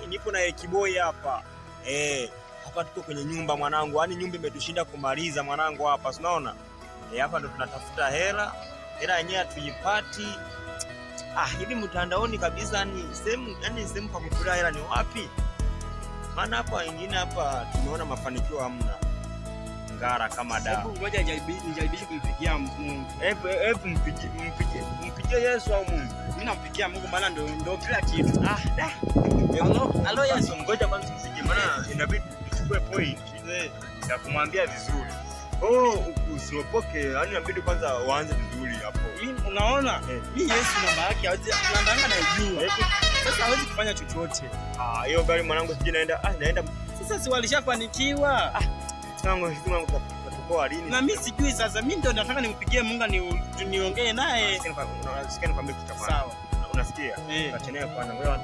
Nipo na Kiboi hapa. Hapa tuko kwenye nyumba mwanangu. Yaani nyumba imetushinda kumaliza mwanangu hapa. Unaona? Hapa ndo tunatafuta hela. Hela yenyewe tuipati. Hivi mtandaoni kabisa ni sehemu pa kukula hela ni wapi? Maana hapa wengine hapa tumeona mafanikio hamna. Ngara kama dawa. Hebu ngoja nijaribishe kumpigia Mungu. Hebu mpigie Yesu au Mungu. Mimi nampigia Mungu maana ndo kila kitu. Halo Yesu, ngoja kwanza mpigie maana inabidi tuchukue point ya kumwambia vizuri. Usiopoke, yani inabidi kwanza uanze vizuri hapo. Mimi unaona? Mimi Yesu namba yake namba yangu naijua. Sasa hawezi kufanya chochote. Hiyo gari mwanangu sije naenda. Sasa si walishafanikiwa. Tangu tutakuwa lini? Na mimi sijui sasa. Mimi ndio nataka nimpigie Mungu niongee naye. Unasikia nikwambie kitu kama. Sawa. Unasikia? Tutaendelea kwanza. Wewe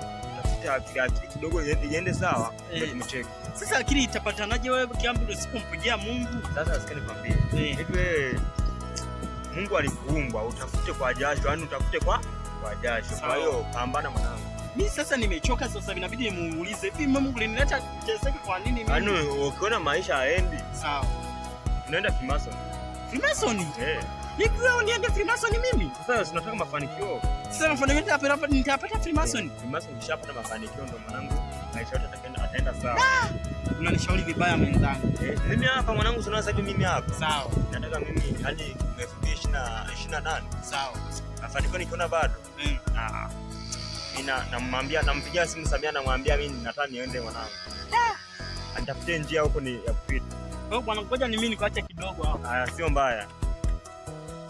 tafuta akili kidogo iende sawa. Ndio tumecheki. Sasa akili itapatanaje wewe kiambu usipompigia Mungu? Sasa sikia nikwambie. Hivi wewe Mungu alikuumba utafute kwa jasho, yani utafute kwa jasho. Kwa hiyo pambana mwanangu. Mimi sasa nimechoka sasa inabidi nimuulize. Hivi Mungu linileta kuteseka kwa nini mimi? Yaani ukiona maisha haendi. Sawa. Tunaenda Freemason. Freemason? Hivi wewe niende Freemason mimi? Sasa tunataka mafanikio. Sasa mafanikio nitapata Freemason. Freemason ukishapata mafanikio ndo mwanangu maisha yote ataenda sawa. Unanishauri vibaya mwenzangu. Mimi hapa mwanangu unaona sasa mimi hapa. Sawa. Nataka mimi yani 2028. Sawa. Mafanikio nikiona bado. Nampigia simu Samia namwambia mimi nataka niende mwanangu. Anitafutie njia huko ni ya kupita. Bwana ngoja ni mimi nikuache kidogo hapa. Sio mbaya.